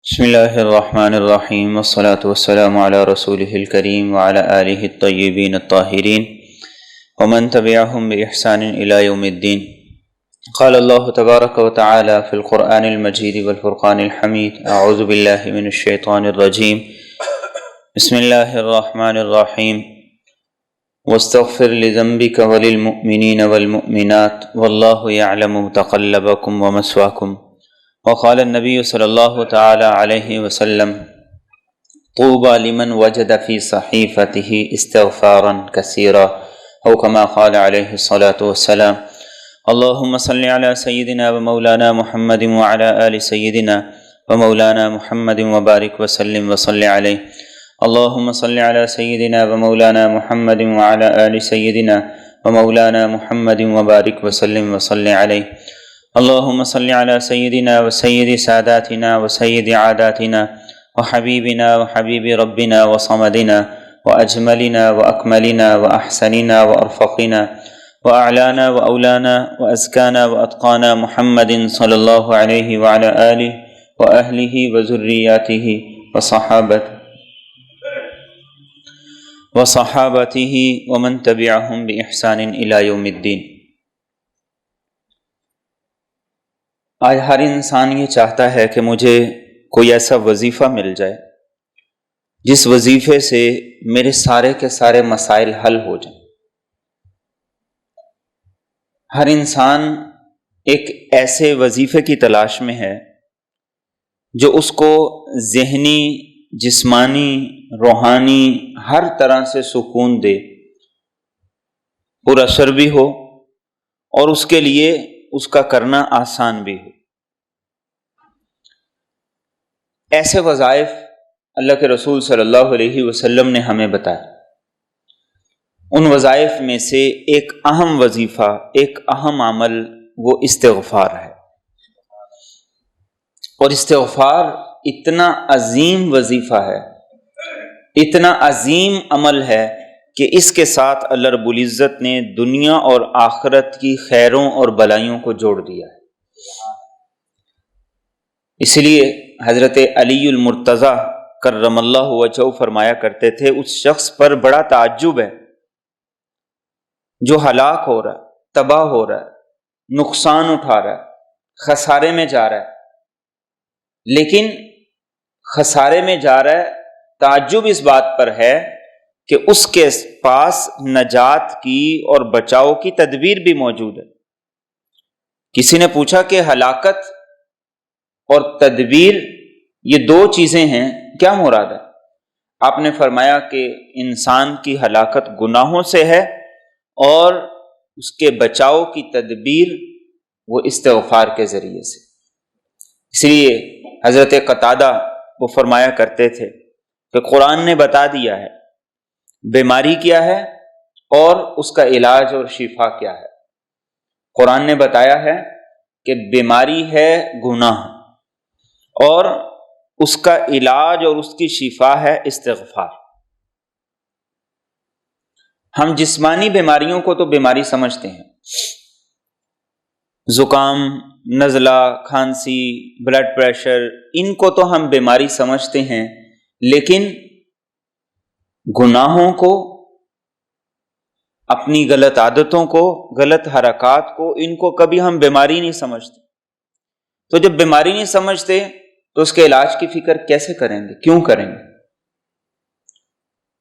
بسم اللہ الرحمن الرحیم والصلاة والسلام علی رسولہ الکریم وعلی آلہ الطیبین الطاہرین ومن تبعهم بإحسان إلى يوم الدین۔ قال اللہ تبارک وتعالی فی القرآن المجید والفرقان الحمید۔ اعوذ باللہ من الشیطان الرجیم۔ بسم اللہ الرحمن الرحیم۔ واستغفر لذنبک وللمؤمنین والمؤمنات واللہ یعلم متقلبکم ومثواکم۔ وقال النبی صلی اللہ تعالی علیہ وسلم طوبى لمن وجد في صحیفته استغفارا كثيرا او كما قال علیہ الصلاة والسلام۔ اللهم صل على سيدنا ومولانا محمد وعلى آل سيدنا ومولانا محمد وبارك وسلم وصل عليه۔ اللهم صل على سيدنا ومولانا محمد وعلى آل سيدنا ومولانا محمد وبارك وسلم وصل عليه۔ اللهم صل على سيدنا وسيد ساداتنا وسيد عاداتنا وحبيبنا وحبيب ربنا وصمدنا وأجملنا وأكملنا وأحسننا وأرفقنا وأعلانا وأولانا وأزكانا وأتقانا محمد صلى الله عليه وعلى آله وأهله وذرياته وصحابته ومن تبعهم بإحسان إلى يوم الدين۔ آج ہر انسان یہ چاہتا ہے کہ مجھے کوئی ایسا وظیفہ مل جائے جس وظیفے سے میرے سارے کے سارے مسائل حل ہو جائیں۔ ہر انسان ایک ایسے وظیفے کی تلاش میں ہے جو اس کو ذہنی، جسمانی، روحانی ہر طرح سے سکون دے، پر اثر بھی ہو اور اس کے لیے اس کا کرنا آسان بھی ہو۔ ایسے وظائف اللہ کے رسول صلی اللہ علیہ وسلم نے ہمیں بتایا۔ ان وظائف میں سے ایک اہم وظیفہ، ایک اہم عمل وہ استغفار ہے۔ اور استغفار اتنا عظیم وظیفہ ہے، اتنا عظیم عمل ہے کہ اس کے ساتھ اللہ رب العزت نے دنیا اور آخرت کی خیروں اور بلائیوں کو جوڑ دیا ہے۔ اس لیے حضرت علی المرتضیٰ کرم اللہ وجہہ فرمایا کرتے تھے، اس شخص پر بڑا تعجب ہے جو ہلاک ہو رہا ہے، تباہ ہو رہا ہے، نقصان اٹھا رہا ہے، خسارے میں جا رہا ہے، لیکن خسارے میں جا رہا ہے، تعجب اس بات پر ہے کہ اس کے پاس نجات کی اور بچاؤ کی تدبیر بھی موجود ہے۔ کسی نے پوچھا کہ ہلاکت اور تدبیر یہ دو چیزیں ہیں، کیا مراد ہے؟ آپ نے فرمایا کہ انسان کی ہلاکت گناہوں سے ہے اور اس کے بچاؤ کی تدبیر وہ استغفار کے ذریعے سے۔ اس لیے حضرت قتادہ وہ فرمایا کرتے تھے کہ قرآن نے بتا دیا ہے بیماری کیا ہے اور اس کا علاج اور شفا کیا ہے۔ قرآن نے بتایا ہے کہ بیماری ہے گناہ اور اس کا علاج اور اس کی شفا ہے استغفار۔ ہم جسمانی بیماریوں کو تو بیماری سمجھتے ہیں، زکام، نزلہ، کھانسی، بلڈ پریشر، ان کو تو ہم بیماری سمجھتے ہیں، لیکن گناہوں کو، اپنی غلط عادتوں کو، غلط حرکات کو، ان کو کبھی ہم بیماری نہیں سمجھتے۔ تو جب بیماری نہیں سمجھتے تو اس کے علاج کی فکر کیسے کریں گے، کیوں کریں گے؟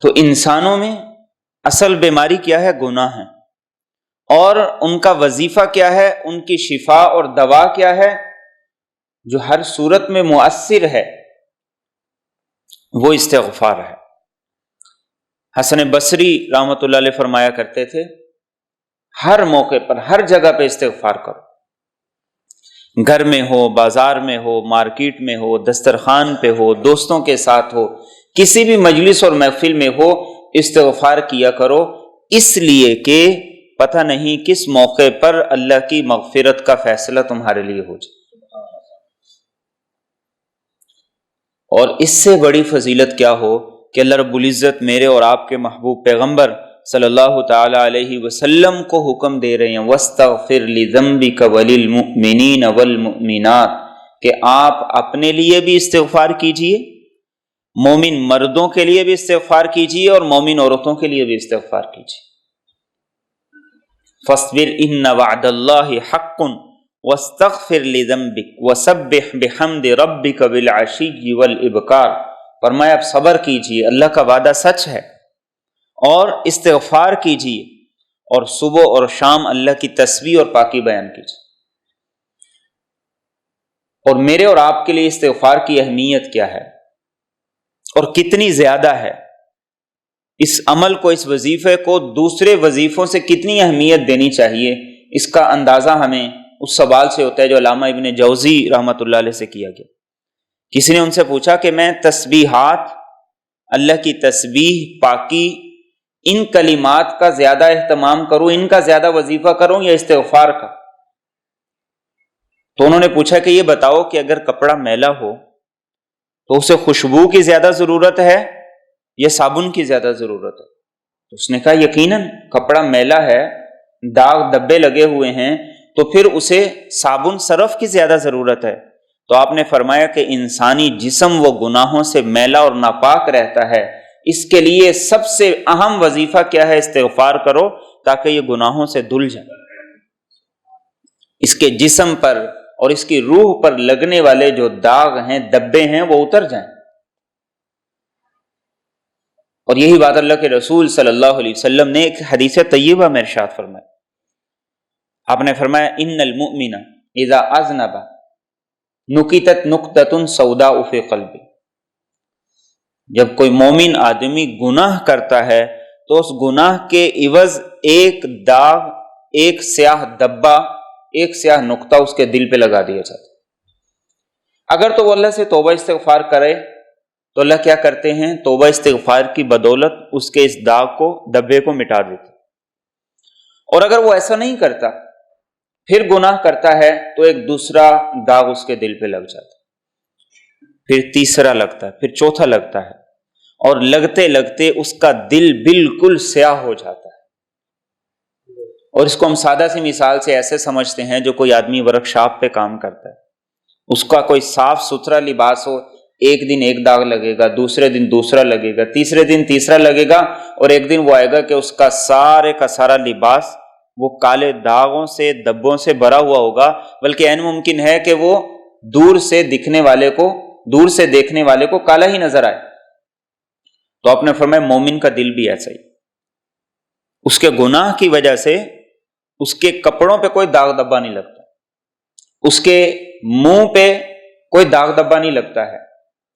تو انسانوں میں اصل بیماری کیا ہے؟ گناہ ہے، اور ان کا وظیفہ کیا ہے؟ ان کی شفا اور دوا کیا ہے جو ہر صورت میں مؤثر ہے؟ وہ استغفار ہے۔ حسن بصری رحمۃ اللہ علیہ فرمایا کرتے تھے، ہر موقع پر، ہر جگہ پہ استغفار کرو، گھر میں ہو، بازار میں ہو، مارکیٹ میں ہو، دسترخوان پہ ہو، دوستوں کے ساتھ ہو، کسی بھی مجلس اور محفل میں ہو، استغفار کیا کرو، اس لیے کہ پتہ نہیں کس موقع پر اللہ کی مغفرت کا فیصلہ تمہارے لیے ہو جائے۔ اور اس سے بڑی فضیلت کیا ہو کہ اللہ رب العزت میرے اور آپ کے محبوب پیغمبر صلی اللہ تعالی علیہ وسلم کو حکم دے رہے ہیں، وَاسْتَغْفِرْ لِذَنْبِكَ وَلِلْمُؤْمِنِينَ وَالْمُؤْمِنَاتِ، کہ آپ اپنے لیے بھی استغفار کیجئے، مومن مردوں کے لیے بھی استغفار کیجئے اور مومن عورتوں کے لیے بھی استغفار کیجئے۔ فاصبر ان وعد اللہ حق واستغفر لذنبک وسبح بحمد ربک بالعشی والابکار۔ فرمایا اب صبر کیجئے، اللہ کا وعدہ سچ ہے، اور استغفار کیجئے اور صبح اور شام اللہ کی تسبیح اور پاکی بیان کیجئے۔ اور میرے اور آپ کے لیے استغفار کی اہمیت کیا ہے اور کتنی زیادہ ہے، اس عمل کو، اس وظیفے کو دوسرے وظیفوں سے کتنی اہمیت دینی چاہیے، اس کا اندازہ ہمیں اس سوال سے ہوتا ہے جو علامہ ابن جوزی رحمۃ اللہ علیہ سے کیا گیا۔ کسی نے ان سے پوچھا کہ میں تسبیحات، اللہ کی تسبیح، پاکی، ان کلمات کا زیادہ اہتمام کروں، ان کا زیادہ وظیفہ کروں یا استغفار کا؟ تو انہوں نے پوچھا کہ یہ بتاؤ کہ اگر کپڑا میلا ہو تو اسے خوشبو کی زیادہ ضرورت ہے یا صابن کی زیادہ ضرورت ہے؟ تو اس نے کہا یقیناً کپڑا میلا ہے، داغ دبے لگے ہوئے ہیں، تو پھر اسے صابن صرف کی زیادہ ضرورت ہے۔ تو آپ نے فرمایا کہ انسانی جسم وہ گناہوں سے میلا اور ناپاک رہتا ہے، اس کے لیے سب سے اہم وظیفہ کیا ہے؟ استغفار کرو تاکہ یہ گناہوں سے دھل جائے، اس کے جسم پر اور اس کی روح پر لگنے والے جو داغ ہیں، دبے ہیں، وہ اتر جائیں۔ اور یہی بات اللہ کے رسول صلی اللہ علیہ وسلم نے ایک حدیث طیبہ میں ارشاد فرمایا۔ آپ نے فرمایا ان المؤمن اذا اذنب نکتت نکتۃ سوداء فی قلبہ، جب کوئی مومن آدمی گناہ کرتا ہے تو اس گناہ کے عوض ایک داغ، ایک سیاہ دبا، ایک سیاہ نقطہ اس کے دل پہ لگا دیا جاتا ہے۔ اگر تو وہ اللہ سے توبہ استغفار کرے تو اللہ کیا کرتے ہیں؟ توبہ استغفار کی بدولت اس کے اس داغ کو، دبے کو مٹا دیتے۔ اور اگر وہ ایسا نہیں کرتا، پھر گناہ کرتا ہے، تو ایک دوسرا داغ اس کے دل پہ لگ جاتا ہے، پھر تیسرا لگتا ہے، پھر چوتھا لگتا ہے، اور لگتے لگتے اس کا دل بالکل سیاہ ہو جاتا ہے۔ اور اس کو ہم سادہ سی مثال سے ایسے سمجھتے ہیں، جو کوئی آدمی ورک شاپ پہ کام کرتا ہے، اس کا کوئی صاف ستھرا لباس ہو، ایک دن ایک داغ لگے گا، دوسرے دن دوسرا لگے گا، تیسرے دن تیسرا لگے گا، اور ایک دن وہ آئے گا کہ اس کا سارے کا سارا لباس وہ کالے داغوں سے، دبوں سے بھرا ہوا ہوگا، بلکہ عین ممکن ہے کہ وہ دور سے دیکھنے والے کو کالا ہی نظر آئے۔ تو آپ نے فرمایا مومن کا دل بھی ایسا ہی، اس کے گناہ کی وجہ سے اس کے کپڑوں پہ کوئی داغ دبا نہیں لگتا، اس کے منہ پہ کوئی داغ دبا نہیں لگتا ہے،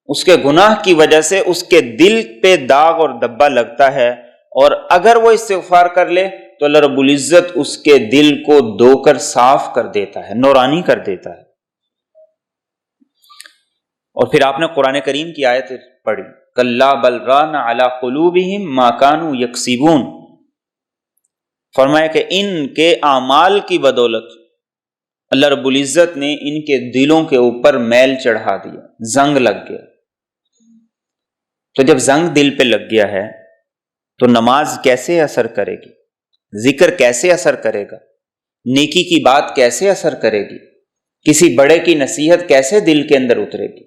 اس کے گناہ کی وجہ سے اس کے دل پہ داغ اور دبا لگتا ہے۔ اور اگر وہ استغفار کر لے تو اللہ رب العزت اس کے دل کو دھو کر صاف کر دیتا ہے، نورانی کر دیتا ہے۔ اور پھر آپ نے قرآن کریم کی آیت پڑھی، کلا بل ران علی قلوبہم ما کانوا یکسبون، فرمایا کہ ان کے اعمال کی بدولت اللہ رب العزت نے ان کے دلوں کے اوپر میل چڑھا دیا، زنگ لگ گیا۔ تو جب زنگ دل پہ لگ گیا ہے تو نماز کیسے اثر کرے گی؟ ذکر کیسے اثر کرے گا؟ نیکی کی بات کیسے اثر کرے گی؟ کسی بڑے کی نصیحت کیسے دل کے اندر اترے گی؟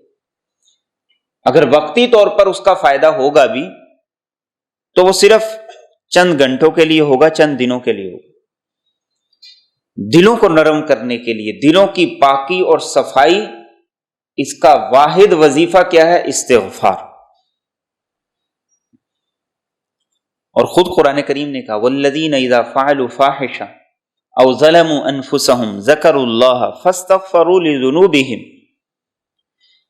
اگر وقتی طور پر اس کا فائدہ ہوگا بھی تو وہ صرف چند گھنٹوں کے لیے ہوگا، چند دنوں کے لیے ہوگا۔ دلوں کو نرم کرنے کے لیے، دلوں کی پاکی اور صفائی، اس کا واحد وظیفہ کیا ہے؟ استغفار۔ اور خود قرآن کریم نے کہا والذین اذا فعلوا فاحشہ او ظلموا انفسهم ذکروا اللہ فاستغفروا لذنوبہم،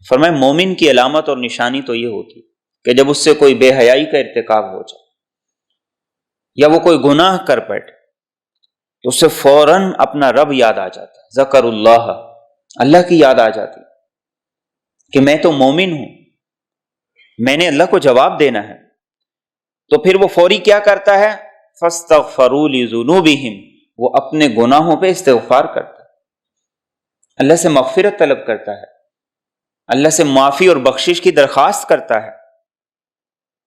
فرمایا مومن کی علامت اور نشانی تو یہ ہوتی کہ جب اس سے کوئی بے حیائی کا ارتکاب ہو جائے یا وہ کوئی گناہ کر بیٹھے تو اسے فوراً اپنا رب یاد آ جاتا ہے، ذکر اللہ کی یاد آ جاتی کہ میں تو مومن ہوں، میں نے اللہ کو جواب دینا ہے۔ تو پھر وہ فوری کیا کرتا ہے؟ فاستغفروا لذنوبہم، وہ اپنے گناہوں پہ استغفار کرتا ہے، اللہ سے مغفرت طلب کرتا ہے، اللہ سے معافی اور بخشش کی درخواست کرتا ہے۔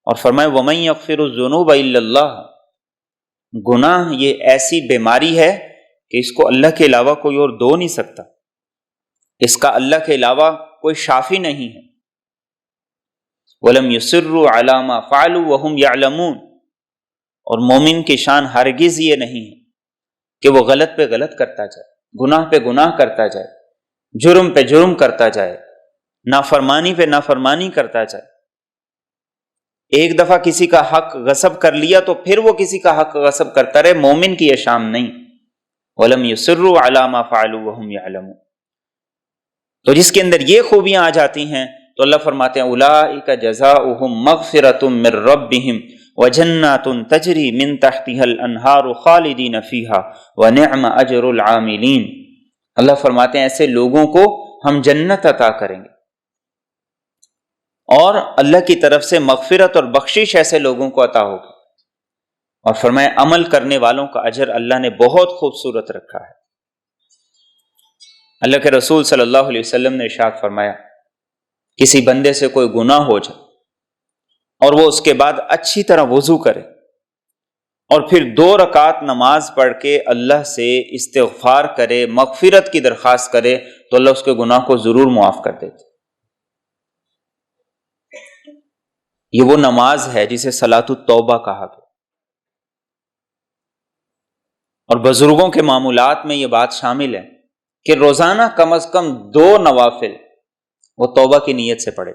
اور فرمایا وَمَن يَغْفِرُ الذُّنُوبَ إِلَّا اللَّهُ، گناہ یہ ایسی بیماری ہے کہ اس کو اللہ کے علاوہ کوئی اور دھو نہیں سکتا۔ اس کا اللہ کے علاوہ کوئی شافی نہیں ہے۔ وَلَمْ يُصِرُّوا عَلَىٰ مَا فَعَلُوا وَهُمْ يَعْلَمُونَ، اور مومن کی شان ہرگز یہ نہیں ہے کہ وہ غلط پہ غلط کرتا جائے، گناہ پہ گناہ کرتا جائے، جرم پہ جرم کرتا جائے، نافرمانی پہ نافرمانی کرتا جائے۔ ایک دفعہ کسی کا حق غصب کر لیا تو پھر وہ کسی کا حق غصب کرتا رہے، مومن کی یہ شان نہیں۔ وَلَمْ يُصِرُّوا عَلَىٰ مَا فَعَلُوا وَهُمْ يَعْلَمُونَ۔ تو جس کے اندر یہ خوبیاں آ جاتی ہیں تو اللہ فرماتے ہیں اولئک جزاؤہم مغفرۃ من ربہم وجنات تجری من تحتها الانہار خالدین فیہا ونعم اجر العاملین۔ اللہ فرماتے ہیں ایسے لوگوں کو ہم جنت عطا کریں گے، اور اللہ کی طرف سے مغفرت اور بخشش ایسے لوگوں کو عطا ہوگی، اور فرمایا عمل کرنے والوں کا اجر اللہ نے بہت خوبصورت رکھا ہے۔ اللہ کے رسول صلی اللہ علیہ وسلم نے ارشاد فرمایا کسی بندے سے کوئی گناہ ہو جائے اور وہ اس کے بعد اچھی طرح وضو کرے اور پھر 2 رکعت نماز پڑھ کے اللہ سے استغفار کرے، مغفرت کی درخواست کرے، تو اللہ اس کے گناہ کو ضرور معاف کر دیتے۔ یہ وہ نماز ہے جسے صلاۃ التوبہ کہا گیا، اور بزرگوں کے معمولات میں یہ بات شامل ہے کہ روزانہ کم از کم 2 نوافل وہ توبہ کی نیت سے پڑھے،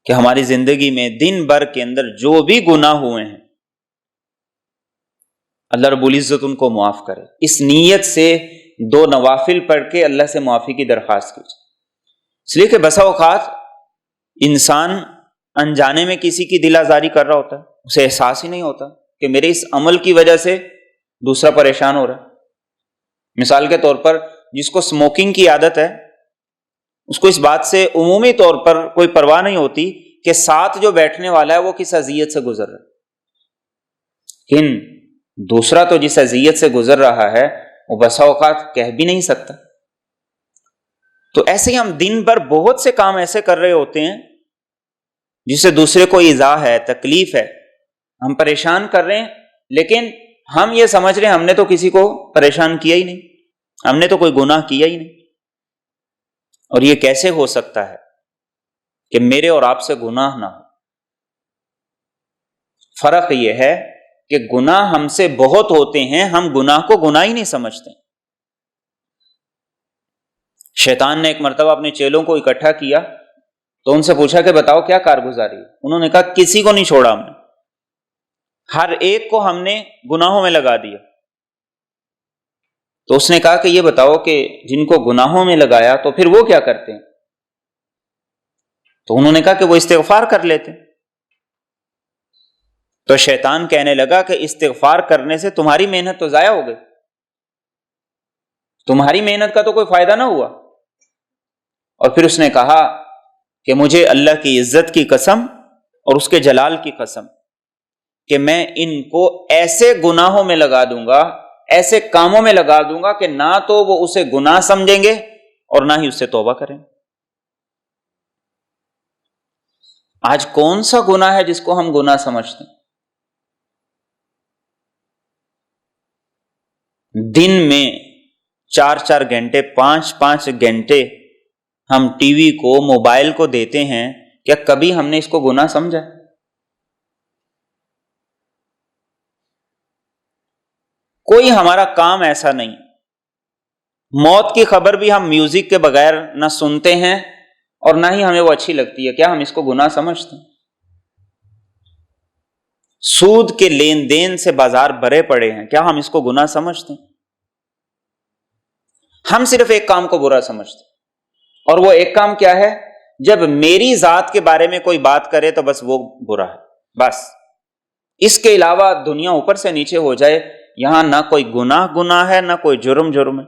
کہ ہماری زندگی میں دن بھر کے اندر جو بھی گناہ ہوئے ہیں اللہ رب العزت ان کو معاف کرے۔ اس نیت سے 2 نوافل پڑھ کے اللہ سے معافی کی درخواست کیجیے۔ اس لیے کہ بسا اوقات انسان انجانے میں کسی کی دل آزاری کر رہا ہوتا ہے، اسے احساس ہی نہیں ہوتا کہ میرے اس عمل کی وجہ سے دوسرا پریشان ہو رہا ہے۔ مثال کے طور پر جس کو اسموکنگ کی عادت ہے، اس کو اس بات سے عمومی طور پر کوئی پرواہ نہیں ہوتی کہ ساتھ جو بیٹھنے والا ہے وہ کس اذیت سے گزر رہا ہے، لیکن دوسرا تو جس اذیت سے گزر رہا ہے وہ بسا اوقات کہہ بھی نہیں سکتا۔ تو ایسے ہی ہم دن بھر بہت سے کام ایسے کر رہے ہوتے ہیں جس سے دوسرے کو ایذا ہے، تکلیف ہے، ہم پریشان کر رہے ہیں، لیکن ہم یہ سمجھ رہے ہیں ہم نے تو کسی کو پریشان کیا ہی نہیں، ہم نے تو کوئی گناہ کیا ہی نہیں۔ اور یہ کیسے ہو سکتا ہے کہ میرے اور آپ سے گناہ نہ ہو؟ فرق یہ ہے کہ گناہ ہم سے بہت ہوتے ہیں، ہم گناہ کو گناہ ہی نہیں سمجھتے۔ شیطان نے ایک مرتبہ اپنے چیلوں کو اکٹھا کیا تو ان سے پوچھا کہ بتاؤ کیا کارگزاری ہے؟ انہوں نے کہا کسی کو نہیں چھوڑا ہم نے، ہر ایک کو ہم نے گناہوں میں لگا دیا۔ تو اس نے کہا کہ یہ بتاؤ کہ جن کو گناہوں میں لگایا تو پھر وہ کیا کرتے ہیں؟ تو انہوں نے کہا کہ وہ استغفار کر لیتے۔ تو شیطان کہنے لگا کہ استغفار کرنے سے تمہاری محنت تو ضائع ہو گئی، تمہاری محنت کا تو کوئی فائدہ نہ ہوا۔ اور پھر اس نے کہا کہ مجھے اللہ کی عزت کی قسم اور اس کے جلال کی قسم کہ میں ان کو ایسے گناہوں میں لگا دوں گا، ایسے کاموں میں لگا دوں گا کہ نہ تو وہ اسے گناہ سمجھیں گے اور نہ ہی اس سے توبہ کریں۔ آج کون سا گناہ ہے جس کو ہم گناہ سمجھتے ہیں؟ دن میں 4 گھنٹے 5 گھنٹے ہم ٹی وی کو، موبائل کو دیتے ہیں، کیا کبھی ہم نے اس کو گناہ سمجھا؟ کوئی ہمارا کام ایسا نہیں۔ موت کی خبر بھی ہم میوزک کے بغیر نہ سنتے ہیں اور نہ ہی ہمیں وہ اچھی لگتی ہے، کیا ہم اس کو گناہ سمجھتے ہیں؟ سود کے لین دین سے بازار بھرے پڑے ہیں، کیا ہم اس کو گناہ سمجھتے ہیں؟ ہم صرف ایک کام کو برا سمجھتے ہیں، اور وہ ایک کام کیا ہے؟ جب میری ذات کے بارے میں کوئی بات کرے تو بس وہ برا ہے، بس اس کے علاوہ دنیا اوپر سے نیچے ہو جائے، یہاں نہ کوئی گناہ ہے نہ کوئی جرم ہے۔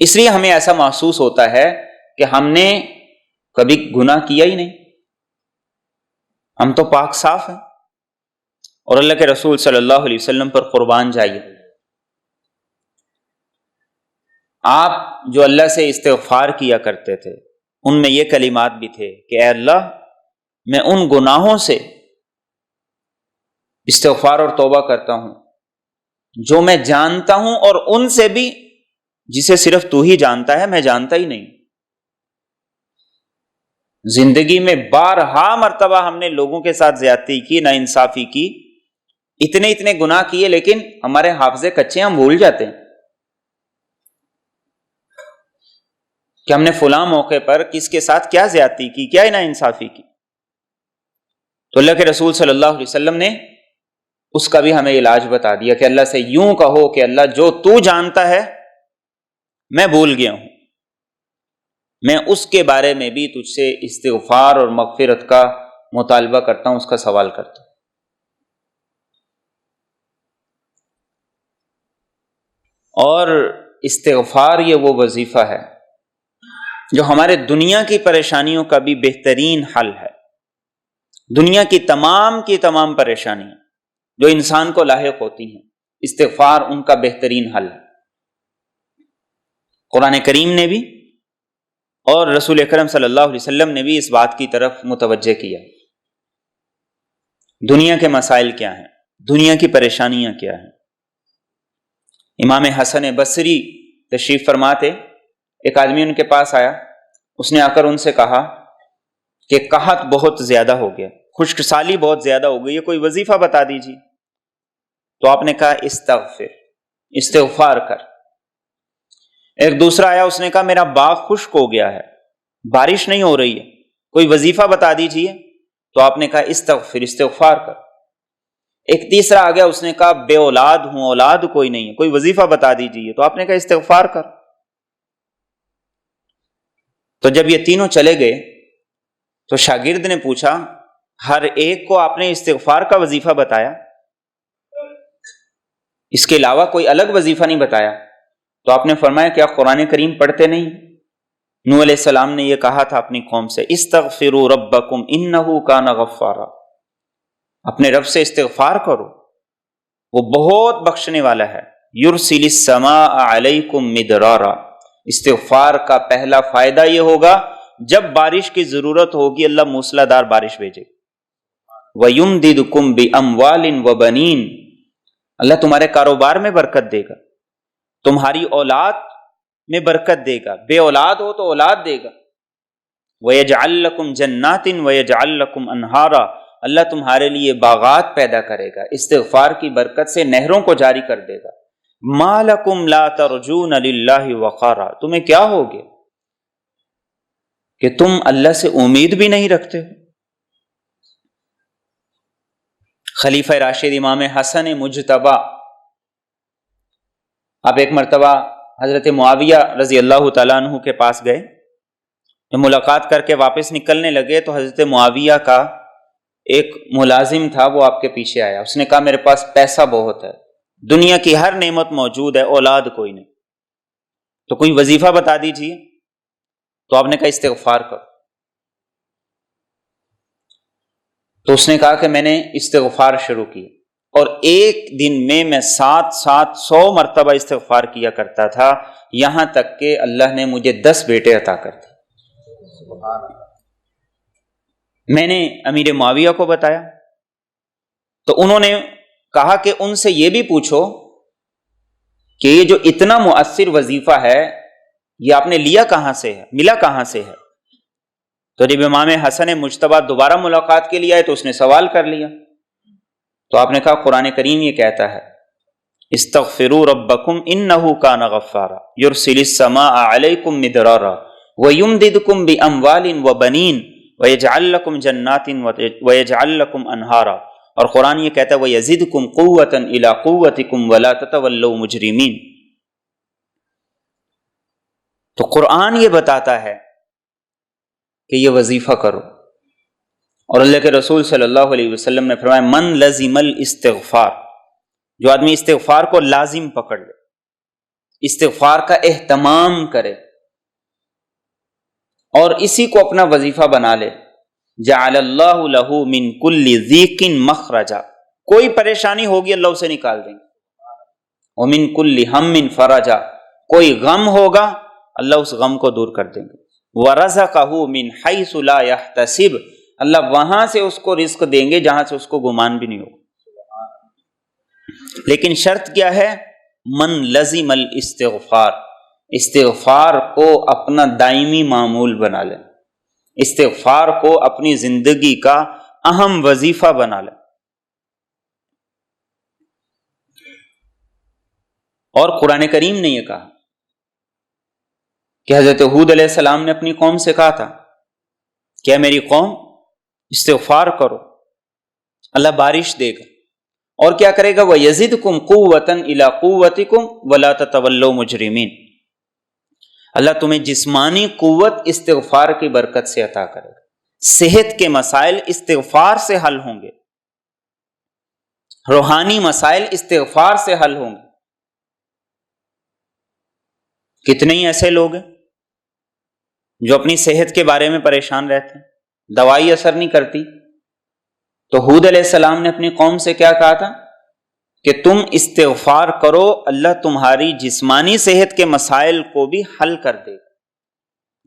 اس لیے ہمیں ایسا محسوس ہوتا ہے کہ ہم نے کبھی گناہ کیا ہی نہیں، ہم تو پاک صاف ہیں۔ اور اللہ کے رسول صلی اللہ علیہ وسلم پر قربان جائیے، آپ جو اللہ سے استغفار کیا کرتے تھے ان میں یہ کلمات بھی تھے کہ اے اللہ، میں ان گناہوں سے استغفار اور توبہ کرتا ہوں جو میں جانتا ہوں اور ان سے بھی جسے صرف تو ہی جانتا ہے، میں جانتا ہی نہیں۔ زندگی میں بارہا مرتبہ ہم نے لوگوں کے ساتھ زیادتی کی، ناانصافی کی، اتنے گناہ کیے، لیکن ہمارے حافظے کچے، ہم بھول جاتے ہیں کہ ہم نے فلاں موقع پر کس کے ساتھ کیا زیادتی کی، کیا ناانصافی کی۔ تو اللہ کے رسول صلی اللہ علیہ وسلم نے اس کا بھی ہمیں علاج بتا دیا کہ اللہ سے یوں کہو کہ اللہ جو تو جانتا ہے میں بھول گیا ہوں، میں اس کے بارے میں بھی تجھ سے استغفار اور مغفرت کا مطالبہ کرتا ہوں، اس کا سوال کرتا ہوں۔ اور استغفار یہ وہ وظیفہ ہے جو ہمارے دنیا کی پریشانیوں کا بھی بہترین حل ہے۔ دنیا کی تمام پریشانیاں جو انسان کو لاحق ہوتی ہیں، استغفار ان کا بہترین حل ہے۔ قرآن کریم نے بھی اور رسول اکرم صلی اللہ علیہ وسلم نے بھی اس بات کی طرف متوجہ کیا۔ دنیا کے مسائل کیا ہیں، دنیا کی پریشانیاں کیا ہیں۔ امام حسن بصری تشریف فرما تھے، ایک آدمی ان کے پاس آیا، اس نے آ کر ان سے کہا کہ قحط بہت زیادہ ہو گیا، خشک سالی بہت زیادہ ہو گئی ہے، کوئی وظیفہ بتا دیجیے۔ تو آپ نے کہا استغفار کر۔ ایک دوسرا آیا، اس نے کہا میرا باغ خشک ہو گیا ہے، بارش نہیں ہو رہی ہے، کوئی وظیفہ بتا دیجیے۔ تو آپ نے کہا استغفار کر۔ ایک تیسرا آ گیا، اس نے کہا بے اولاد ہوں، اولاد کوئی نہیں ہے، کوئی وظیفہ بتا دیجیے۔ تو آپ نے کہا استغفار کر۔ تو جب یہ تینوں چلے گئے تو شاگرد نے پوچھا ہر ایک کو آپ نے استغفار کا وظیفہ بتایا، اس کے علاوہ کوئی الگ وظیفہ نہیں بتایا؟ تو آپ نے فرمایا کیا قرآن کریم پڑھتے نہیں؟ نوح علیہ السلام نے یہ کہا تھا اپنی قوم سے، استغفروا ربکم انہ کان غفارا، اپنے رب سے استغفار کرو، وہ بہت بخشنے والا ہے۔ یرسل السماء علیکم مدرارا، استغفار کا پہلا فائدہ یہ ہوگا جب بارش کی ضرورت ہوگی اللہ موسلا دار بارش بھیجے۔ وَيُمْدِدْكُمْ بِأَمْوَالٍ وَبَنِينَ، اللہ تمہارے کاروبار میں برکت دے گا، تمہاری اولاد میں برکت دے گا، بے اولاد ہو تو اولاد دے گا۔ وَيَجْعَلْ لَكُمْ جَنَّاتٍ وَيَجْعَلْ لَكُمْ أَنْهَارًا، اللہ تمہارے لیے باغات پیدا کرے گا، استغفار کی برکت سے نہروں کو جاری کر دے گا۔ مَا لَكُمْ لَا تَرْجُونَ لِلَّهِ وَقَارًا، تمہیں کیا ہو گیا کہ تم اللہ سے امید بھی نہیں رکھتے ہو؟ خلیفہ راشد امام حسن مجتبی، آپ ایک مرتبہ حضرت معاویہ رضی اللہ تعالیٰ عنہ کے پاس گئے، جب ملاقات کر کے واپس نکلنے لگے تو حضرت معاویہ کا ایک ملازم تھا، وہ آپ کے پیچھے آیا، اس نے کہا میرے پاس پیسہ بہت ہے، دنیا کی ہر نعمت موجود ہے، اولاد کوئی نہیں، تو کوئی وظیفہ بتا دیجیے۔ تو آپ نے کہا استغفار کرو۔ تو اس نے کہا کہ میں نے استغفار شروع کی اور ایک دن میں 700 مرتبہ استغفار کیا کرتا تھا، یہاں تک کہ اللہ نے مجھے 10 بیٹے عطا کر دیے۔ میں نے امیر معاویہ کو بتایا تو انہوں نے کہا کہ ان سے یہ بھی پوچھو کہ یہ جو اتنا مؤثر وظیفہ ہے یہ آپ نے لیا کہاں سے ہے، ملا کہاں سے ہے؟ تو جب امام حسن مجتبی دوبارہ ملاقات کے لیے آئے تو اس نے سوال کر لیا، تو آپ نے کہا قرآن کریم یہ کہتا ہے استغفروا ربکم انہ کان غفارا یرسل السماء علیکم مدرارا ویمددکم باموال وبنین ویجعل لکم جنات ویجعل لکم انہارا، اور قرآن یہ کہتا ہے ویزدکم قوتا الی قوتکم ولا تتولوا مجرمین۔ تو قرآن یہ بتاتا ہے کہ یہ وظیفہ کرو، اور اللہ کے رسول صلی اللہ علیہ وسلم نے فرمایا من لزم الاستغفار، جو آدمی استغفار کو لازم پکڑ لے، استغفار کا اہتمام کرے اور اسی کو اپنا وظیفہ بنا لے، جعل اللہ لہ من کل ضیق مخرجا، کوئی پریشانی ہوگی اللہ اسے نکال دیں گے، ومن کل ہم فرجا، کوئی غم ہوگا اللہ اس غم کو دور کر دیں گے، وَرَزَقَهُ مِنْ حَيْثُ لَا يَحْتَسِبُ، اللہ وہاں سے اس کو رزق دیں گے جہاں سے اس کو گمان بھی نہیں ہوگا۔ لیکن شرط کیا ہے؟ من لزم الاستغفار، استغفار کو اپنا دائمی معمول بنا لیں، استغفار کو اپنی زندگی کا اہم وظیفہ بنا لیں۔ اور قرآن کریم نے یہ کہا کہ حضرت ہود علیہ السلام نے اپنی قوم سے کہا تھا کہ اے میری قوم استغفار کرو، اللہ بارش دے گا، اور کیا کرے گا؟ وَيَزِدْكُمْ قُوَّةً إِلَىٰ قُوَّتِكُمْ وَلَا تَتَوَلَّوْا مُجْرِمِينَ، اللہ تمہیں جسمانی قوت استغفار کی برکت سے عطا کرے گا، صحت کے مسائل استغفار سے حل ہوں گے، روحانی مسائل استغفار سے حل ہوں گے۔ کتنے ہی ایسے لوگ ہیں جو اپنی صحت کے بارے میں پریشان رہتے ہیں، دوائی اثر نہیں کرتی، تو ہود علیہ السلام نے اپنی قوم سے کیا کہا تھا کہ تم استغفار کرو، اللہ تمہاری جسمانی صحت کے مسائل کو بھی حل کر دے گا۔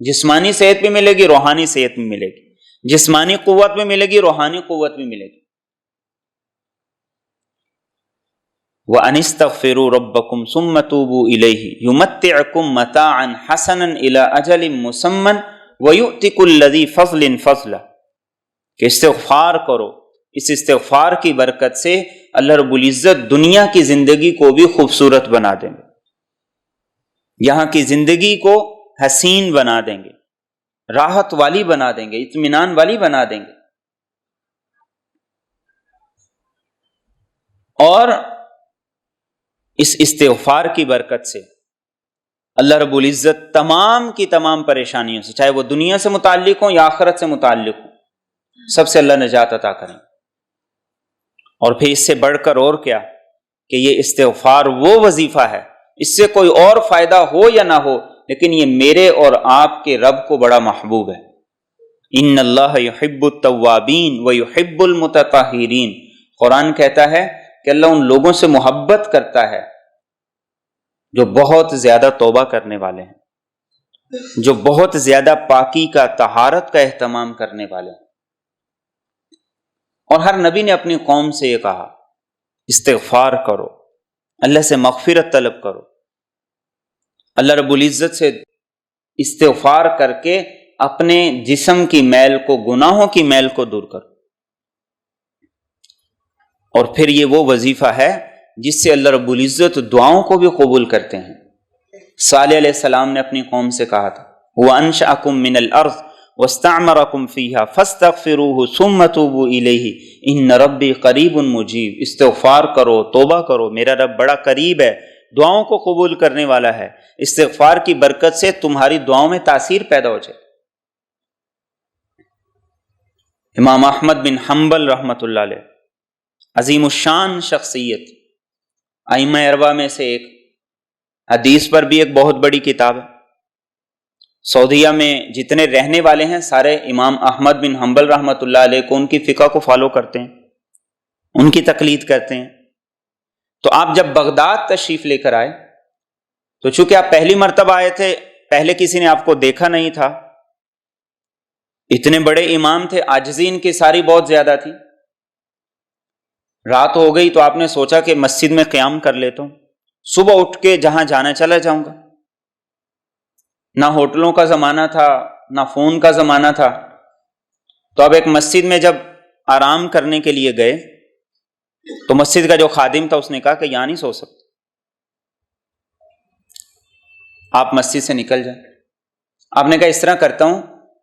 جسمانی صحت بھی ملے گی، روحانی صحت بھی ملے گی، جسمانی قوت بھی ملے گی، روحانی قوت بھی ملے گی۔ وَأَنِ اسْتَغْفِرُوا رَبَّكُمْ ثُمَّ تُوبُوا إِلَيْهِ يُمَتِّعْكُمْ مَتَاعًا حَسَنًا إِلَىٰ أَجَلٍ مُّسَمًّى وَيُؤْتِ كُلَّ ذِي فَضْلٍ فَضْلَهُ، کہ استغفار کرو، اس استغفار کی برکت سے اللہ رب العزت دنیا کی زندگی کو بھی خوبصورت بنا دیں گے، یہاں کی زندگی کو حسین بنا دیں گے، راحت والی بنا دیں گے، اطمینان والی بنا دیں گے۔ اور اس استغفار کی برکت سے اللہ رب العزت تمام کی تمام پریشانیوں سے، چاہے وہ دنیا سے متعلق ہوں یا آخرت سے متعلق ہوں، سب سے اللہ نجات عطا کریں۔ اور پھر اس سے بڑھ کر اور کیا کہ یہ استغفار وہ وظیفہ ہے، اس سے کوئی اور فائدہ ہو یا نہ ہو، لیکن یہ میرے اور آپ کے رب کو بڑا محبوب ہے۔ ان اللہ یحب التوابین ویحب المتطہرین، قرآن کہتا ہے کہ اللہ ان لوگوں سے محبت کرتا ہے جو بہت زیادہ توبہ کرنے والے ہیں، جو بہت زیادہ پاکی کا، طہارت کا اہتمام کرنے والے ہیں۔ اور ہر نبی نے اپنی قوم سے یہ کہا استغفار کرو، اللہ سے مغفرت طلب کرو، اللہ رب العزت سے استغفار کر کے اپنے جسم کی میل کو، گناہوں کی میل کو دور کرو۔ اور پھر یہ وہ وظیفہ ہے جس سے اللہ رب العزت دعاؤں کو بھی قبول کرتے ہیں۔ صالح علیہ السلام نے اپنی قوم سے کہا تھا وَأَنشَأَكُم مِّنَ الْأَرْضِ وَاسْتَعْمَرَكُم فِيهَا فَاسْتَغْفِرُوهُ ثُمَّ تُوبُوا إِلَيْهِ إِنَّ رَبِّي قَرِيبٌ مُجِيبٌ، استغفار کرو، توبہ کرو، میرا رب بڑا قریب ہے، دعاؤں کو قبول کرنے والا ہے۔ استغفار کی برکت سے تمہاری دعاؤں میں تاثیر پیدا ہو جائے۔ امام احمد بن حنبل رحمۃ اللہ علیہ، عظیم الشان شخصیت، ائمہ اربعہ میں سے ایک، حدیث پر بھی ایک بہت بڑی کتاب ہے۔ سعودیہ میں جتنے رہنے والے ہیں سارے امام احمد بن حنبل رحمۃ اللہ علیہ کو، ان کی فقہ کو فالو کرتے ہیں، ان کی تقلید کرتے ہیں۔ تو آپ جب بغداد تشریف لے کر آئے تو چونکہ آپ پہلی مرتبہ آئے تھے، پہلے کسی نے آپ کو دیکھا نہیں تھا، اتنے بڑے امام تھے، عاجزی ان کی ساری بہت زیادہ تھی۔ رات ہو گئی تو آپ نے سوچا کہ مسجد میں قیام کر لیتا ہوں، صبح اٹھ کے جہاں جانا چلا جاؤں گا۔ نہ ہوٹلوں کا زمانہ تھا، نہ فون کا زمانہ تھا، تو اب ایک مسجد میں جب آرام کرنے کے لیے گئے تو مسجد کا جو خادم تھا اس نے کہا کہ یہاں نہیں سو سکتے، آپ مسجد سے نکل جائیں۔ آپ نے کہا اس طرح کرتا ہوں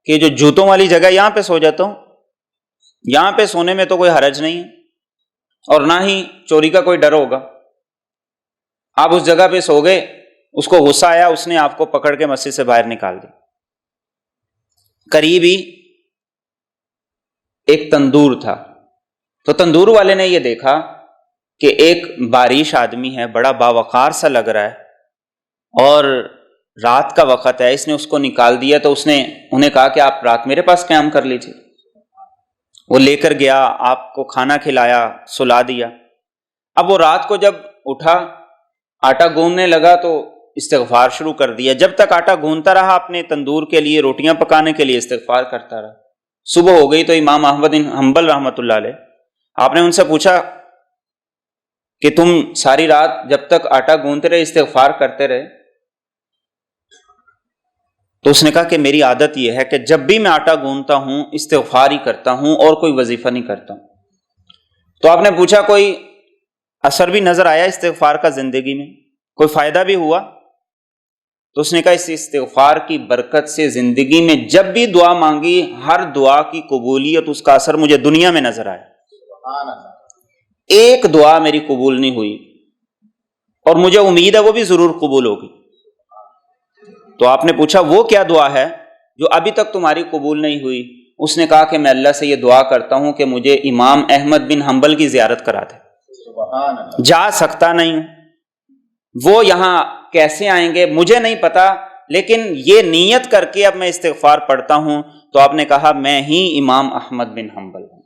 کہ جو جوتوں والی جگہ یہاں پہ سو جاتا ہوں، یہاں پہ سونے میں تو کوئی حرج نہیں ہے اور نہ ہی چوری کا کوئی ڈر ہوگا۔ آپ اس جگہ پہ سو گئے، اس کو غصہ آیا، اس نے آپ کو پکڑ کے مسجد سے باہر نکال دیا۔ قریب ہی ایک تندور تھا، تو تندور والے نے یہ دیکھا کہ ایک باریش آدمی ہے، بڑا باوقار سا لگ رہا ہے اور رات کا وقت ہے، اس نے اس کو نکال دیا۔ تو اس نے انہیں کہا کہ آپ رات میرے پاس قیام کر لیجیے۔ وہ لے کر گیا، آپ کو کھانا کھلایا، سلا دیا۔ اب وہ رات کو جب اٹھا، آٹا گوندنے لگا تو استغفار شروع کر دیا۔ جب تک آٹا گوندتا رہا اپنے تندور کے لیے، روٹیاں پکانے کے لیے استغفار کرتا رہا۔ صبح ہو گئی تو امام احمد بن حنبل رحمۃ اللہ علیہ، آپ نے ان سے پوچھا کہ تم ساری رات جب تک آٹا گوندتے رہے استغفار کرتے رہے؟ تو اس نے کہا کہ میری عادت یہ ہے کہ جب بھی میں آٹا گوندتا ہوں استغفار ہی کرتا ہوں اور کوئی وظیفہ نہیں کرتا ہوں۔ تو آپ نے پوچھا کوئی اثر بھی نظر آیا استغفار کا زندگی میں، کوئی فائدہ بھی ہوا؟ تو اس نے کہا اس استغفار کی برکت سے زندگی میں جب بھی دعا مانگی ہر دعا کی قبولیت، اس کا اثر مجھے دنیا میں نظر آیا۔ ایک دعا میری قبول نہیں ہوئی اور مجھے امید ہے وہ بھی ضرور قبول ہوگی۔ تو آپ نے پوچھا وہ کیا دعا ہے جو ابھی تک تمہاری قبول نہیں ہوئی؟ اس نے کہا کہ میں اللہ سے یہ دعا کرتا ہوں کہ مجھے امام احمد بن حنبل کی زیارت کرا دے۔ جا سکتا نہیں ہوں، وہ یہاں کیسے آئیں گے مجھے نہیں پتا، لیکن یہ نیت کر کے اب میں استغفار پڑھتا ہوں۔ تو آپ نے کہا میں ہی امام احمد بن حنبل ہوں۔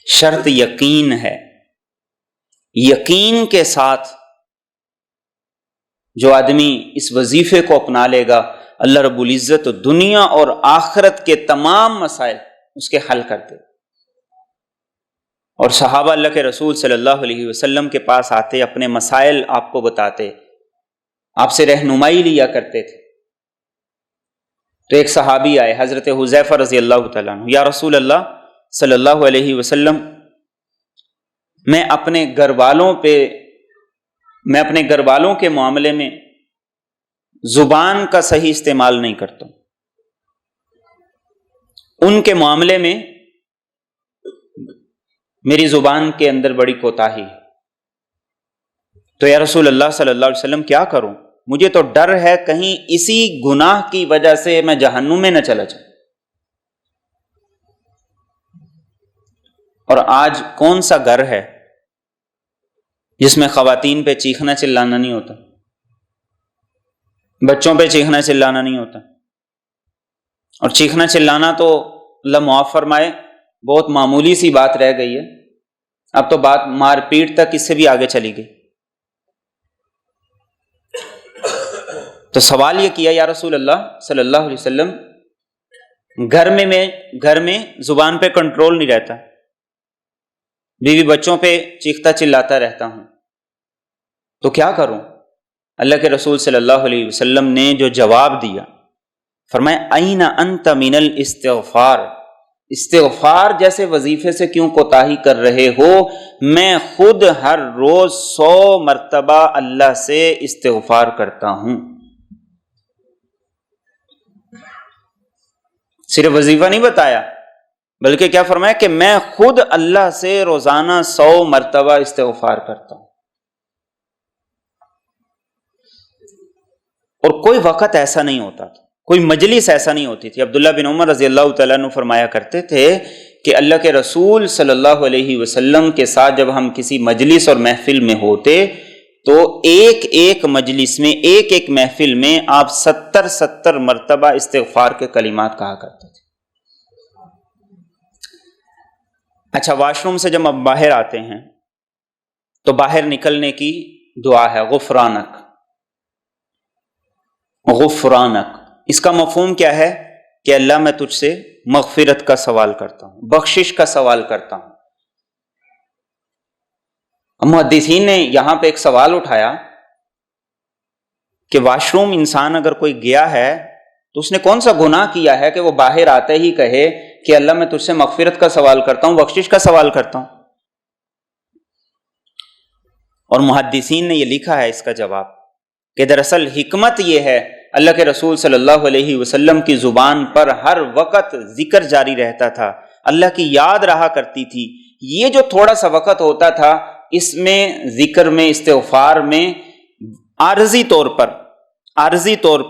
شرط یقین ہے، یقین کے ساتھ جو آدمی اس وظیفے کو اپنا لے گا اللہ رب العزت دنیا اور آخرت کے تمام مسائل اس کے حل کرتے۔ اور صحابہ اللہ کے رسول صلی اللہ علیہ وسلم کے پاس آتے، اپنے مسائل آپ کو بتاتے، آپ سے رہنمائی لیا کرتے تھے۔ تو ایک صحابی آئے حضرت حذیفہ رضی اللہ تعالیٰ عنہ، یا رسول اللہ صلی اللہ علیہ وسلم میں اپنے گھر والوں کے معاملے میں زبان کا صحیح استعمال نہیں کرتا ہوں، ان کے معاملے میں میری زبان کے اندر بڑی کوتاہی ہے۔ تو یا رسول اللہ صلی اللہ علیہ وسلم کیا کروں؟ مجھے تو ڈر ہے کہیں اسی گناہ کی وجہ سے میں جہنم میں نہ چلا جاؤں۔ اور آج کون سا گھر ہے جس میں خواتین پہ چیخنا چلانا نہیں ہوتا، بچوں پہ چیخنا چلانا نہیں ہوتا؟ اور چیخنا چلانا تو اللہ معاف فرمائے بہت معمولی سی بات رہ گئی ہے، اب تو بات مار پیٹ تک اس سے بھی آگے چلی گئی۔ تو سوال یہ کیا یا رسول اللہ صلی اللہ علیہ وسلم گھر میں زبان پہ کنٹرول نہیں رہتا، بیوی بچوں پہ چیختا چلاتا رہتا ہوں، تو کیا کروں؟ اللہ کے رسول صلی اللہ علیہ وسلم نے جو جواب دیا، فرمایا این انت من الاستغفار، استغفار جیسے وظیفے سے کیوں کوتاہی کر رہے ہو؟ میں خود ہر روز 100 مرتبہ اللہ سے استغفار کرتا ہوں۔ صرف وظیفہ نہیں بتایا، بلکہ کیا فرمایا کہ میں خود اللہ سے روزانہ 100 مرتبہ استغفار کرتا ہوں۔ اور کوئی وقت ایسا نہیں ہوتا تھا، کوئی مجلس ایسا نہیں ہوتی تھی۔ عبداللہ بن عمر رضی اللہ تعالیٰ عنہ فرمایا کرتے تھے کہ اللہ کے رسول صلی اللہ علیہ وسلم کے ساتھ جب ہم کسی مجلس اور محفل میں ہوتے تو ایک مجلس میں ایک محفل میں آپ 70 مرتبہ استغفار کے کلمات کہا کرتے تھے۔ اچھا، واش روم سے جب آپ باہر آتے ہیں تو باہر نکلنے کی دعا ہے غفرانک، غفرانک۔ اس کا مفہوم کیا ہے کہ اللہ میں تجھ سے مغفرت کا سوال کرتا ہوں، بخشش کا سوال کرتا ہوں۔ محدثین نے یہاں پہ ایک سوال اٹھایا کہ واش روم انسان اگر کوئی گیا ہے تو اس نے کون سا گناہ کیا ہے کہ وہ باہر آتے ہی کہے کہ اللہ میں تجھ سے مغفرت کا سوال کرتا ہوں، بخشش کا سوال کرتا ہوں؟ اور محدثین نے یہ لکھا ہے اس کا جواب کہ دراصل حکمت یہ ہے، اللہ کے رسول صلی اللہ علیہ وسلم کی زبان پر ہر وقت ذکر جاری رہتا تھا، اللہ کی یاد رہا کرتی تھی۔ یہ جو تھوڑا سا وقت ہوتا تھا اس میں ذکر میں استغفار میں عارضی طور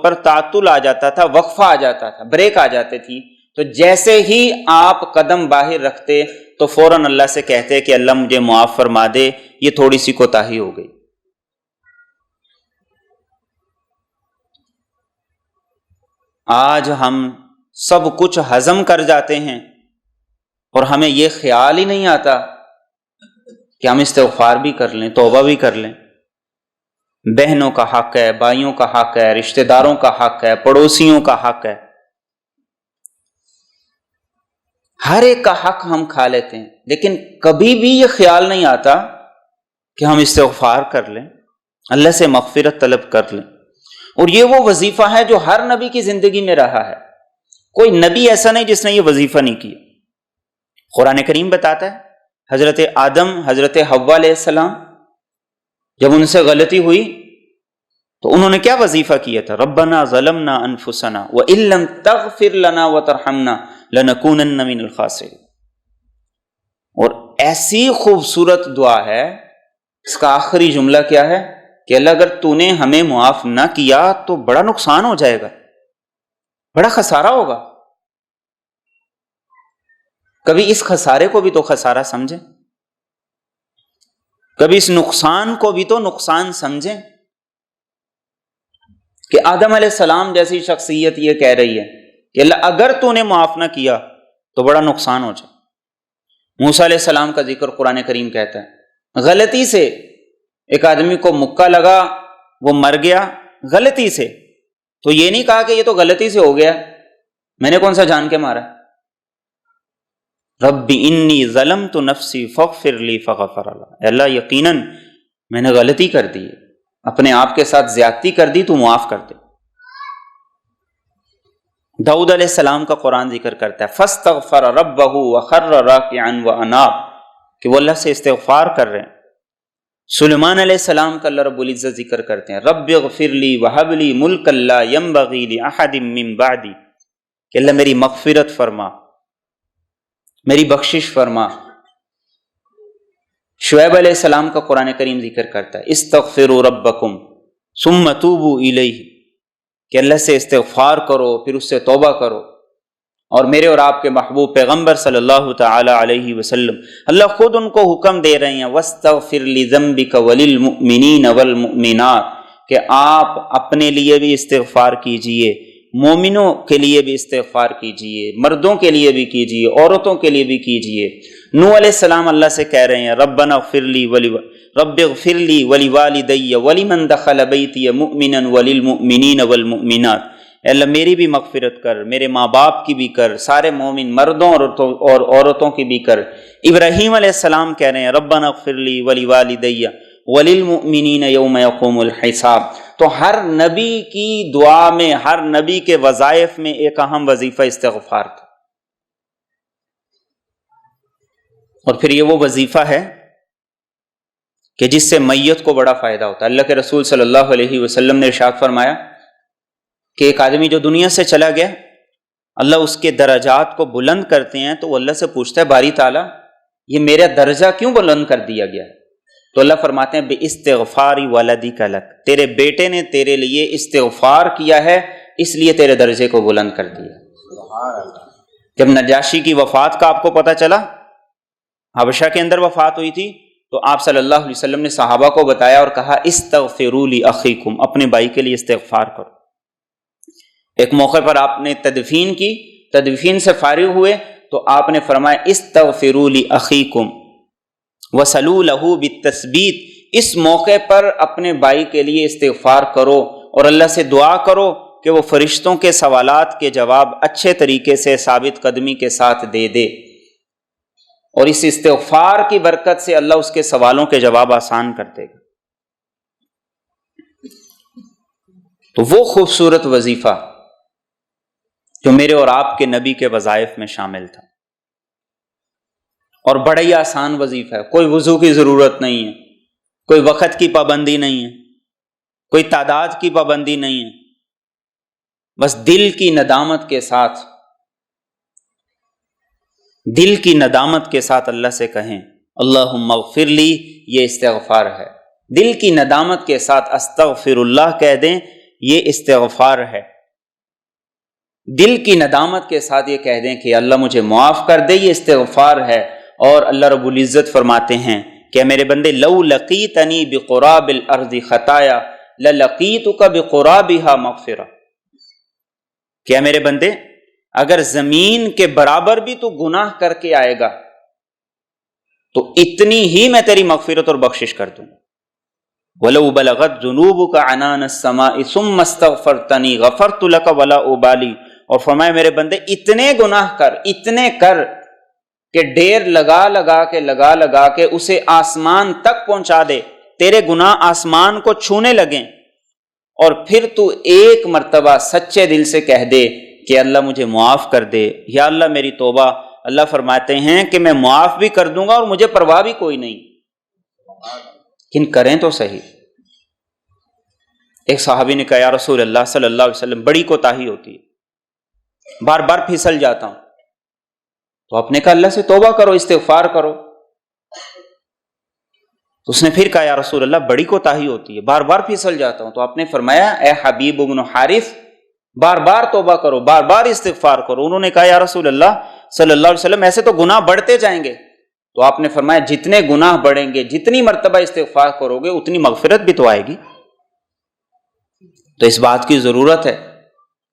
پر تعطل آ جاتا تھا، وقفہ آ جاتا تھا، بریک آ جاتے تھی۔ تو جیسے ہی آپ قدم باہر رکھتے تو فوراً اللہ سے کہتے کہ اللہ مجھے معاف فرما دے، یہ تھوڑی سی کوتاہی ہو گئی۔ آج ہم سب کچھ ہضم کر جاتے ہیں اور ہمیں یہ خیال ہی نہیں آتا کہ ہم استغفار بھی کر لیں، توبہ بھی کر لیں۔ بہنوں کا حق ہے، بھائیوں کا حق ہے، رشتہ داروں کا حق ہے، پڑوسیوں کا حق ہے، ہر ایک کا حق ہم کھا لیتے ہیں، لیکن کبھی بھی یہ خیال نہیں آتا کہ ہم استغفار کر لیں، اللہ سے مغفرت طلب کر لیں۔ اور یہ وہ وظیفہ ہے جو ہر نبی کی زندگی میں رہا ہے. کوئی نبی ایسا نہیں جس نے یہ وظیفہ نہیں کیا. قرآن کریم بتاتا ہے حضرت آدم، حضرت حوا علیہ السلام جب ان سے غلطی ہوئی تو انہوں نے کیا وظیفہ کیا تھا؟ ربنا ظلمنا انفسنا وان لم تغفر لنا وترحمنا لنکونن من الخاسرین. اور ایسی خوبصورت دعا ہے، اس کا آخری جملہ کیا ہے کہ اللہ اگر تو نے ہمیں معاف نہ کیا تو بڑا نقصان ہو جائے گا، بڑا خسارہ ہوگا. کبھی اس خسارے کو بھی تو خسارہ سمجھیں، کبھی اس نقصان کو بھی تو نقصان سمجھیں کہ آدم علیہ السلام جیسی شخصیت یہ کہہ رہی ہے کہ اللہ اگر تو نے معاف نہ کیا تو بڑا نقصان ہو جائے. موسیٰ علیہ السلام کا ذکر قرآن کریم کہتا ہے غلطی سے ایک آدمی کو مکہ لگا، وہ مر گیا غلطی سے، تو یہ نہیں کہا کہ یہ تو غلطی سے ہو گیا، میں نے کون سا جان کے مارا. رب انی ظلمت نفسی فاغفر لی فغفر اللہ، اللہ یقیناً میں نے غلطی کر دی، اپنے آپ کے ساتھ زیادتی کر دی، تو معاف کر دے. داؤد علیہ السلام کا قرآن ذکر کرتا ہے فاستغفر ربہ وخر راکعا واناب، کہ وہ اللہ سے استغفار کر رہے ہیں. سلیمان علیہ السلام کا اللہ رب العزت ذکر کرتے ہیں رب اغفر لی وہب لی ملکا لا ینبغی لاحد من بعدی، کہ اللہ میری مغفرت فرما، میری بخشش فرما. شعیب علیہ السلام کا قرآن کریم ذکر کرتا ہے استغفروا ربکم ثم توبوا الیہ، کہ اللہ سے استغفار کرو پھر اس سے توبہ کرو. اور میرے اور آپ کے محبوب پیغمبر صلی اللہ تعالی علیہ وسلم اللہ خود ان کو حکم دے رہے ہیں واستغفر لذنبک وللمؤمنین والمؤمنات، کہ آپ اپنے لیے بھی استغفار کیجئے، مومنوں کے لیے بھی استغفار کیجئے، مردوں کے لیے بھی کیجئے، عورتوں کے لیے بھی کیجئے. نوح علیہ السلام اللہ سے کہہ رہے ہیں ربنا رب اغفر لی ولوالدی ولمن دخل بیتی مؤمنا وللمؤمنین والمؤمنات، اے اللہ میری بھی مغفرت کر، میرے ماں باپ کی بھی کر، سارے مومن مردوں اور عورتوں کی بھی کر. ابراہیم علیہ السلام کہہ رہے ہیں ربنا اغفر لی ولوالدی وللمؤمنین یوم یقوم الحساب. تو ہر نبی کی دعا میں، ہر نبی کے وظائف میں ایک اہم وظیفہ استغفار تھا. اور پھر یہ وہ وظیفہ ہے کہ جس سے میت کو بڑا فائدہ ہوتا ہے. اللہ کے رسول صلی اللہ علیہ وسلم نے ارشاد فرمایا کہ ایک آدمی جو دنیا سے چلا گیا، اللہ اس کے درجات کو بلند کرتے ہیں تو وہ اللہ سے پوچھتا ہے باری تعالیٰ یہ میرا درجہ کیوں بلند کر دیا گیا ہے؟ تو اللہ فرماتے ہیں باستغفار ولدک لک، تیرے بیٹے نے تیرے لیے استغفار کیا ہے اس لیے تیرے درجے کو بلند کر دیا. جب نجاشی کی وفات کا آپ کو پتہ چلا، حبشہ کے اندر وفات ہوئی تھی، تو آپ صلی اللہ علیہ وسلم نے صحابہ کو بتایا اور کہا استغفروا لاخیکم، اپنے بھائی کے لیے استغفار کرو. ایک موقع پر آپ نے تدفین کی، تدفین سے فارغ ہوئے تو آپ نے فرمایا استغفروا لاخیکم وصلوا له بالتثبیت، اس موقع پر اپنے بھائی کے لیے استغفار کرو اور اللہ سے دعا کرو کہ وہ فرشتوں کے سوالات کے جواب اچھے طریقے سے ثابت قدمی کے ساتھ دے دے، اور اس استغفار کی برکت سے اللہ اس کے سوالوں کے جواب آسان کر دے گا. تو وہ خوبصورت وظیفہ جو میرے اور آپ کے نبی کے وظائف میں شامل تھا، اور بڑا ہی آسان وظیفہ ہے. کوئی وضو کی ضرورت نہیں ہے، کوئی وقت کی پابندی نہیں ہے، کوئی تعداد کی پابندی نہیں ہے، بس دل کی ندامت کے ساتھ، دل کی ندامت کے ساتھ اللہ سے کہیں اللہم اغفر لی، یہ استغفار ہے. دل کی ندامت کے ساتھ استغفر اللہ کہہ دیں، یہ استغفار ہے. دل کی ندامت کے ساتھ یہ کہہ دیں کہ اللہ مجھے معاف کر دے، یہ استغفار ہے. اور اللہ رب العزت فرماتے ہیں کہ میرے بندے لو لقیتنی بقراب الارض خطایا للقیتک بقرابها مغفرہ، کیا میرے بندے اگر زمین کے برابر بھی تو گناہ کر کے آئے گا تو اتنی ہی میں تیری مغفرت اور بخشش کر دوں. وَلَوْ بَلَغَتْ ذُنُوبُكَ عَنَانَ السَّمَاءِ ثُمَّ اسْتَغْفَرْتَنِي غَفَرْتُ لَكَ وَلَا أُبَالِي. اور فرمایا میرے بندے اتنے گناہ کر، اتنے کر کہ ڈیر لگا لگا کے اسے آسمان تک پہنچا دے، تیرے گناہ آسمان کو چھونے لگیں اور پھر تو ایک مرتبہ سچے دل سے کہہ دے کہ اللہ مجھے معاف کر دے، یا اللہ میری توبہ، اللہ فرماتے ہیں کہ میں معاف بھی کر دوں گا اور مجھے پرواہ بھی کوئی نہیں، لیکن کریں تو صحیح۔ ایک صحابی نے کہا یا رسول اللہ صلی اللہ علیہ وسلم بڑی کوتاہی ہوتی ہے، بار بار پھسل جاتا ہوں، تو آپ نے کہا اللہ سے توبہ کرو، استغفار کرو۔ تو اس نے پھر کہا یا رسول اللہ بڑی کوتاہی ہوتی ہے، بار بار پھسل جاتا ہوں، تو آپ نے فرمایا اے حبیب بن حارث بار بار توبہ کرو، بار بار استغفار کرو۔ انہوں نے کہا یا رسول اللہ صلی اللہ علیہ وسلم ایسے تو گناہ بڑھتے جائیں گے، تو آپ نے فرمایا جتنے گناہ بڑھیں گے، جتنی مرتبہ استغفار کرو گے اتنی مغفرت بھی تو آئے گی۔ تو اس بات کی ضرورت ہے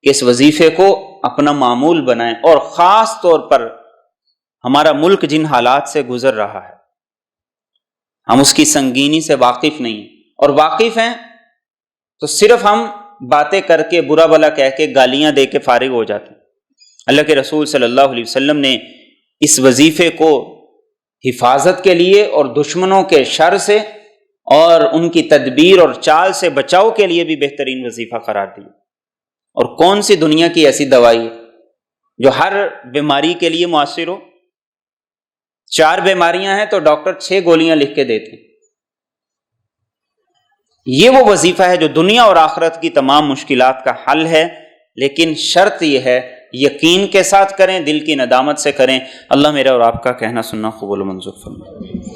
کہ اس وظیفے کو اپنا معمول بنائیں، اور خاص طور پر ہمارا ملک جن حالات سے گزر رہا ہے ہم اس کی سنگینی سے واقف نہیں ہیں، اور واقف ہیں تو صرف ہم باتیں کر کے برا بھلا کہہ کے گالیاں دے کے فارغ ہو جاتے ہیں۔ اللہ کے رسول صلی اللہ علیہ وسلم نے اس وظیفے کو حفاظت کے لیے اور دشمنوں کے شر سے اور ان کی تدبیر اور چال سے بچاؤ کے لیے بھی بہترین وظیفہ قرار دیا۔ اور کون سی دنیا کی ایسی دوائی ہے جو ہر بیماری کے لیے مؤثر ہو؟ 4 بیماریاں ہیں تو ڈاکٹر 6 گولیاں لکھ کے دیتے ہیں۔ یہ وہ وظیفہ ہے جو دنیا اور آخرت کی تمام مشکلات کا حل ہے، لیکن شرط یہ ہے یقین کے ساتھ کریں، دل کی ندامت سے کریں۔ اللہ میرا اور آپ کا کہنا سننا قبول و منظور فرمائے۔